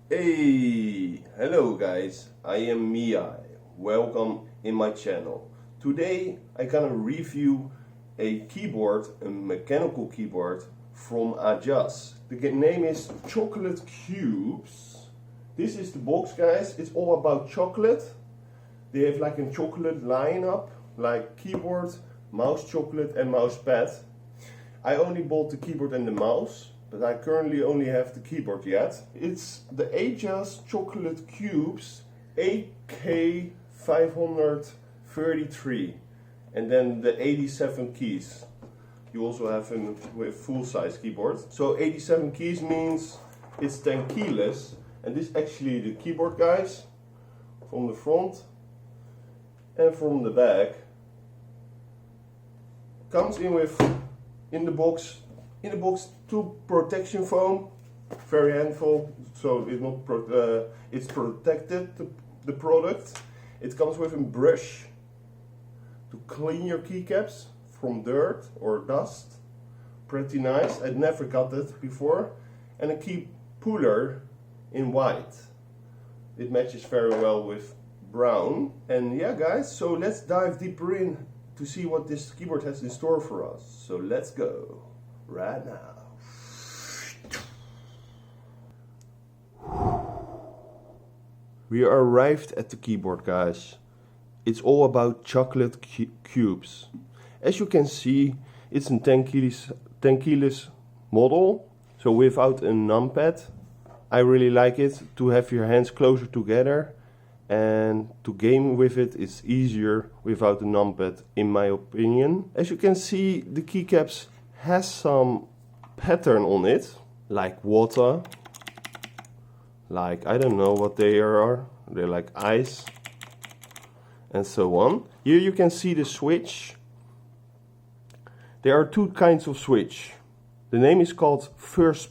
Hey, hello guys, I am miEye. Welcome in my channel. Today I gonna review a keyboard, a mechanical keyboard from Ajazz. The name is Chocolate Cubes. This is the box, guys. It's all about chocolate. They have like a chocolate lineup, like keyboard, mouse chocolate and mouse pad. I only bought the keyboard and the mouse, but I currently only have the keyboard yet. It's the Ajazz Chocolate Cubes AK533 and then the 87 keys. You also have a full-size keyboard. So 87 keys means it's 10 keyless, and this is actually the keyboard, guys, from the front and from the back. Comes in the box two protection foam, very handful, so it's protected, the product. It comes with a brush to clean your keycaps from dirt or dust. Pretty nice. I'd never got that before. And a key puller in white. It matches very well with brown. And yeah, guys, so let's dive deeper in to see what this keyboard has in store for us. So let's go right now. We are arrived at the keyboard, guys. It's all about chocolate cubes. As you can see, it's a 10 keyless model, so without a numpad. I really like it to have your hands closer together, and to game with it is easier without a numpad, in my opinion. As you can see, the keycaps has some pattern on it, like water, like I don't know what they are. They're like ice and so on. Here you can see the switch. There are two kinds of switch. The name is called first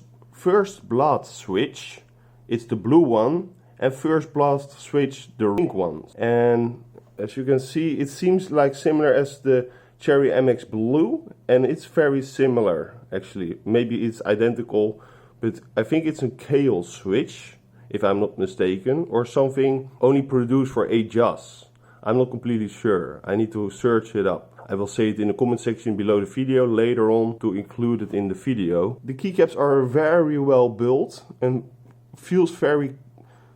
blood switch. It's the blue one, and first blast switch the pink one. And as you can see, it seems like similar as the Cherry MX Blue, and it's very similar actually. Maybe it's identical, but I think it's a Kale switch, if I'm not mistaken, or something only produced for Ajazz. I'm not completely sure. I need to search it up. I will say it in the comment section below the video later on to include it in the video. The keycaps are very well built and feels very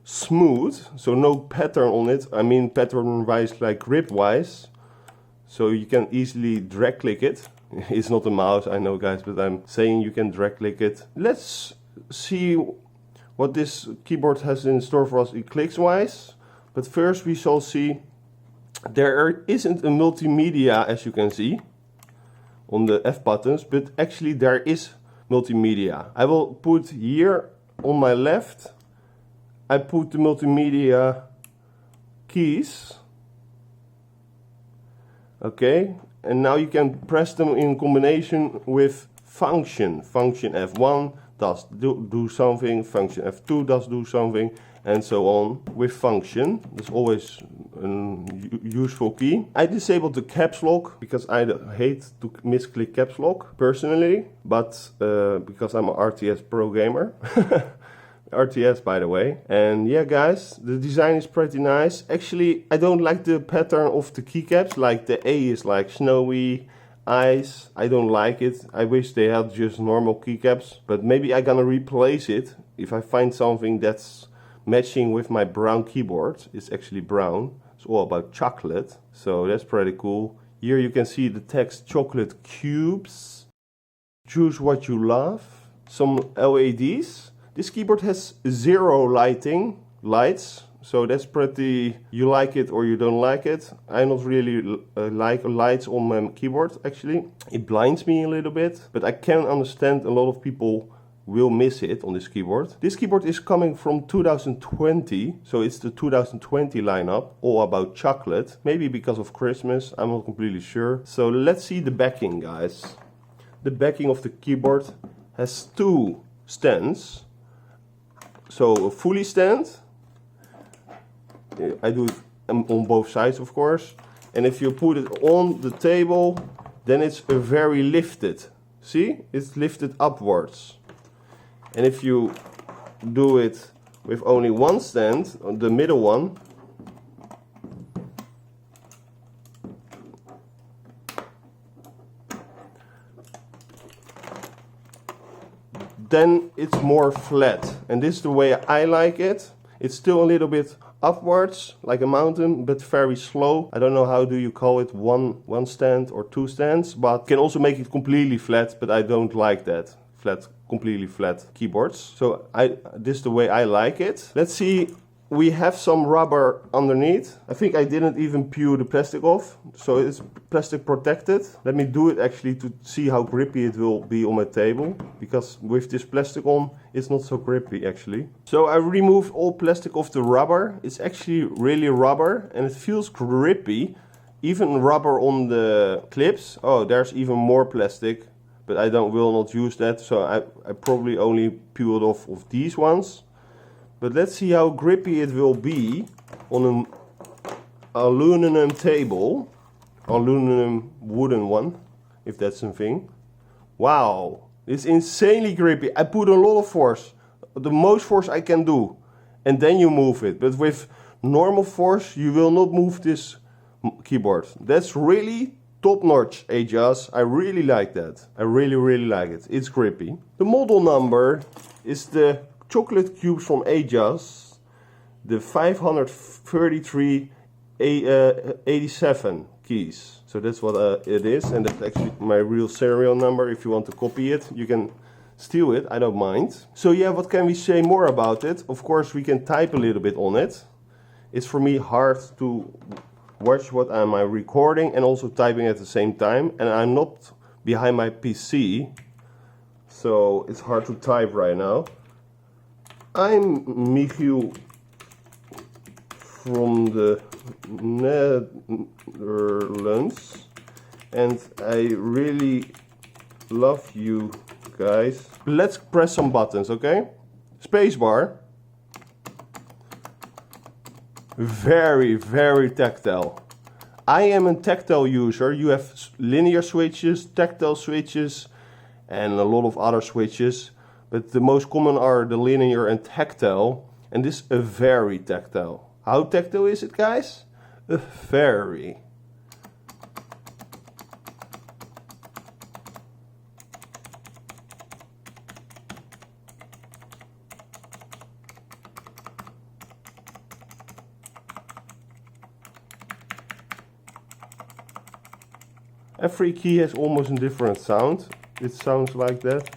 smooth, so no pattern on it. I mean pattern wise, like grip wise, so you can easily drag click it. It's not a mouse, I know, guys, but I'm saying you can drag click it. Let's see what this keyboard has in store for us clicks wise. But first we shall see there isn't a multimedia, as you can see on the F buttons, but actually there is multimedia. I will put here on my left, I put the multimedia keys. Okay, and now you can press them in combination with function. Function F1 does do something, function F2 does do something, and so on with function. That's always a useful key. I disabled the caps lock because I hate to misclick caps lock personally, but because I'm an RTS pro gamer. RTS, by the way. And yeah, guys, the design is pretty nice. Actually, I don't like the pattern of the keycaps, like the A is like snowy, ice. I don't like it. I wish they had just normal keycaps, but maybe I'm gonna replace it if I find something that's matching with my brown keyboard. It's actually brown. It's all about chocolate, so that's pretty cool. Here you can see the text chocolate cubes. Choose what you love. Some LEDs. This keyboard has 0 lights, so that's pretty, you like it or you don't like it. I don't really like lights on my keyboard, actually. It blinds me a little bit, but I can understand a lot of people will miss it on this keyboard. This keyboard is coming from 2020, so it's the 2020 lineup, all about chocolate. Maybe because of Christmas, I'm not completely sure. So let's see the backing, guys. The backing of the keyboard has 2 stands. So a fully stand, I do it on both sides, of course, and if you put it on the table, then it's very lifted. See, it's lifted upwards. And if you do it with only one stand, the middle one, then it's more flat. And this is the way I like it. It's still a little bit upwards, like a mountain, but very slow. I don't know how do you call it, one stand or two stands, but you can also make it completely flat, but I don't like that. Completely flat keyboards. So this is the way I like it. Let's see, we have some rubber underneath. I think I didn't even peel the plastic off, so it's plastic protected. Let me do it actually to see how grippy it will be on my table, because with this plastic on, it's not so grippy actually. So I removed all plastic off the rubber. It's actually really rubber and it feels grippy. Even rubber on the clips. Oh, there's even more plastic, but I will not use that, so I probably only peeled off of these ones. But let's see how grippy it will be on an aluminum table, aluminum wooden one, if that's a thing. Wow, it's insanely grippy. I put a lot of force, the most force I can do, and then you move it. But with normal force, you will not move this keyboard. That's really top notch, Ajazz. I really like that. I really like it. It's grippy. The model number is the chocolate cubes from Ajazz, the 533 87 keys. So that's what it is, and that's actually my real serial number. If you want to copy it, you can steal it, I don't mind. So yeah, what can we say more about it? Of course, we can type a little bit on it. It's for me hard to watch what am I recording and also typing at the same time, and I'm not behind my PC, so it's hard to type right now. I'm miEye from the Netherlands, and I really love you guys. Let's press some buttons, okay? Spacebar. Very tactile. I am a tactile user. You have linear switches, tactile switches, and a lot of other switches. But the most common are the linear and tactile. And this is very tactile. How tactile is it, guys? Very. Every key has almost a different sound. It sounds like that.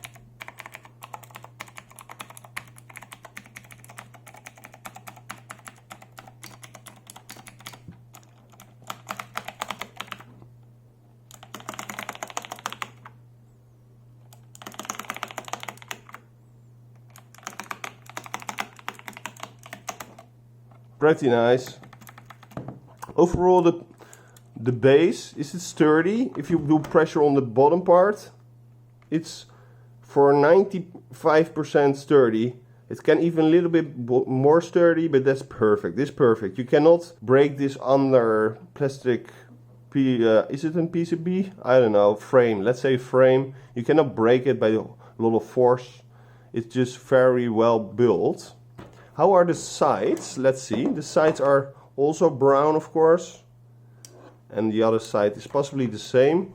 Pretty nice. Overall, the base, is it sturdy? If you do pressure on the bottom part, it's for 95% sturdy. It can even a little bit more sturdy, but that's perfect. This is perfect. You cannot break this under plastic, is it a PCB? I don't know, frame. Let's say frame. You cannot break it by a lot of force. It's just very well built. How are the sides? Let's see. The sides are also brown, of course. And the other side is possibly the same.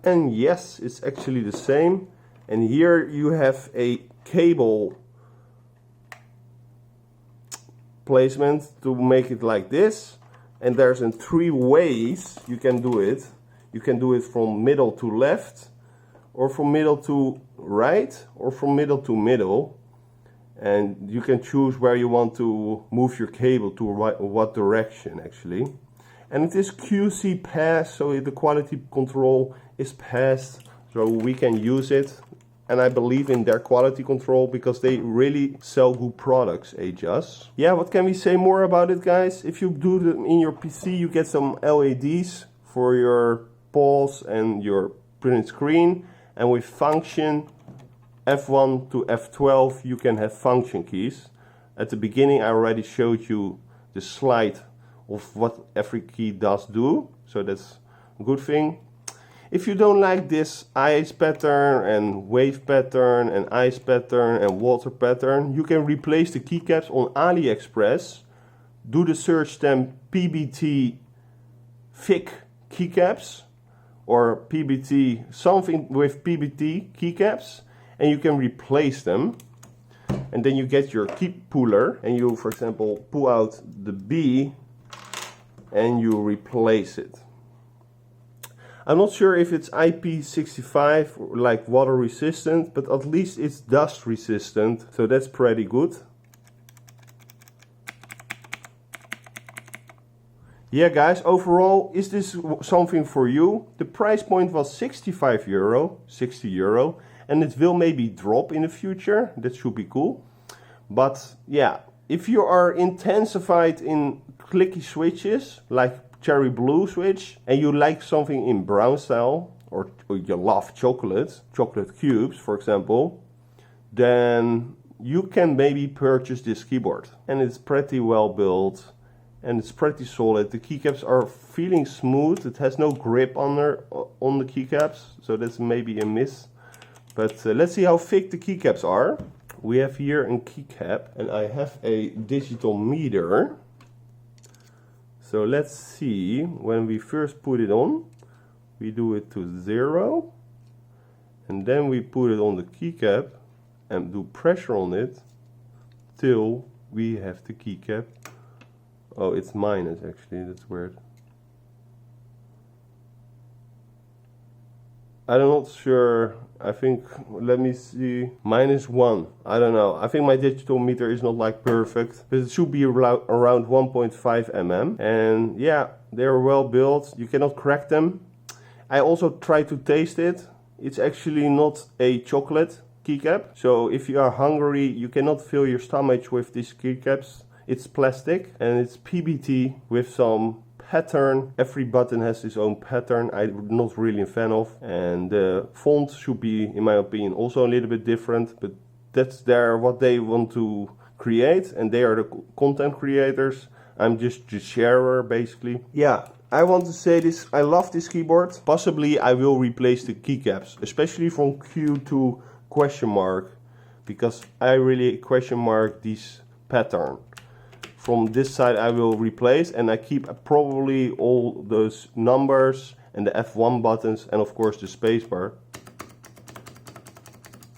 And yes, it's actually the same. And here you have a cable placement to make it like this. And there's in 3 ways you can do it. You can do it from middle to left, or from middle to right, or from middle to middle. And you can choose where you want to move your cable to what direction actually. And it is QC passed, so the quality control is passed, so we can use it. And I believe in their quality control because they really sell good products, Ajazz. Yeah, what can we say more about it, guys? If you do them in your PC, you get some LEDs for your pause and your print screen. And with function F1 to F12, you can have function keys. At the beginning, I already showed you the slide of what every key does do, so that's a good thing. If you don't like this ice pattern and wave pattern and ice pattern and water pattern, you can replace the keycaps on AliExpress. Do the search term PBT thick keycaps or PBT something with PBT keycaps, and you can replace them. And then you get your key puller and you, for example, pull out the B and you replace it. I'm not sure if it's IP65 like water resistant, but at least it's dust resistant, so that's pretty good. Yeah guys, overall, is this something for you? The price point was €65, 60 euro, and it will maybe drop in the future. That should be cool. But yeah, if you are intensified in clicky switches like cherry blue switch, and you like something in brown style, or you love chocolate cubes for example, then you can maybe purchase this keyboard. And it's pretty well built and it's pretty solid. The keycaps are feeling smooth. It has no grip on the keycaps, so that's maybe a miss. But let's see how thick the keycaps are. We have here a keycap and I have a digital meter. So let's see, when we first put it on, we do it to 0, and then we put it on the keycap and do pressure on it till we have the keycap. Oh, it's minus actually, that's weird. I'm not sure, I think, let me see, -1, I don't know. I think my digital meter is not like perfect, but it should be around 1.5 mm. And yeah, they're well built, you cannot crack them. I also tried to taste it. It's actually not a chocolate keycap, so if you are hungry, you cannot fill your stomach with these keycaps. It's plastic and it's PBT with some pattern. Every button has its own pattern. I'm not really a fan of, and the font should be, in my opinion, also a little bit different, but that's what they want to create, and they are the content creators. I'm just the sharer basically. Yeah, I want to say this, I love this keyboard. Possibly I will replace the keycaps, especially from Q to question mark, because I really question mark this pattern. From this side I will replace, and I keep probably all those numbers and the F1 buttons and of course the spacebar.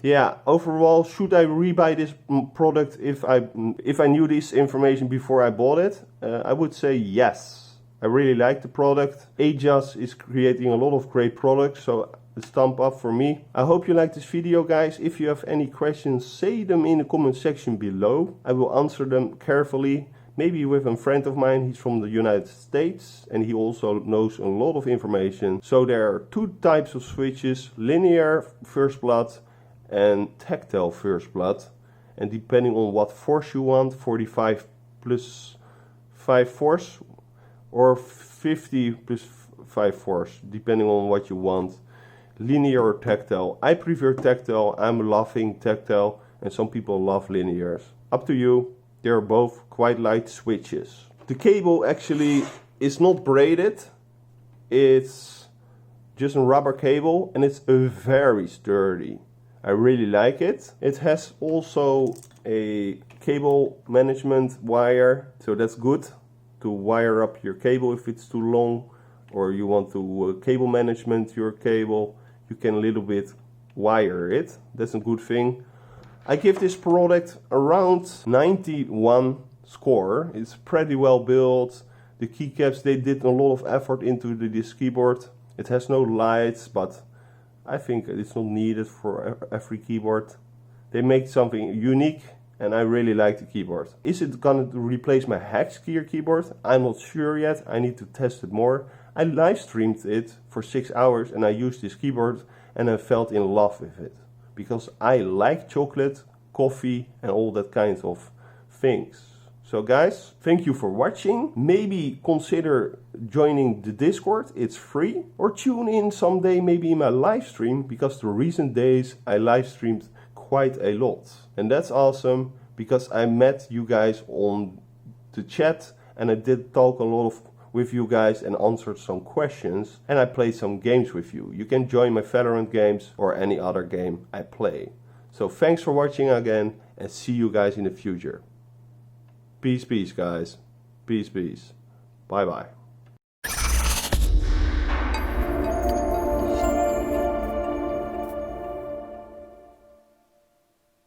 Yeah, overall, should I rebuy this product if I knew this information before I bought it? I would say yes. I really like the product. Ajazz is creating a lot of great products, so a thumb up for me. I hope you liked this video guys. If you have any questions, say them in the comment section below. I will answer them carefully. Maybe with a friend of mine, he's from the United States and he also knows a lot of information. So there are two types of switches, linear first blood and tactile first blood. And depending on what force you want, 45 plus 5 force or 50 plus 5 force, depending on what you want. Linear or tactile. I prefer tactile, I'm loving tactile, and some people love linears. Up to you. They're both quite light switches. The cable actually is not braided. It's just a rubber cable and it's very sturdy. I really like it. It has also a cable management wire, so that's good to wire up your cable if it's too long, or you want to cable management your cable. You can a little bit wire it. That's a good thing. I give this product around 91 score. It's pretty well built. The keycaps, they did a lot of effort into this keyboard. It has no lights, but I think it's not needed for every keyboard. They make something unique and I really like the keyboard. Is it gonna replace my hex gear keyboard? I'm not sure yet. I need to test it more. I live streamed it for 6 hours and I used this keyboard and I felt in love with it. Because I like chocolate, coffee and all that kinds of things. So guys, thank you for watching. Maybe consider joining the Discord, it's free. Or tune in someday maybe in my live stream, because the recent days I live streamed quite a lot. And that's awesome, because I met you guys on the chat and I did talk a lot with you guys and answered some questions, and I played some games with you. You can join my Valorant games or any other game I play. So thanks for watching again, and see you guys in the future. Peace, peace guys. Peace, peace. Bye bye.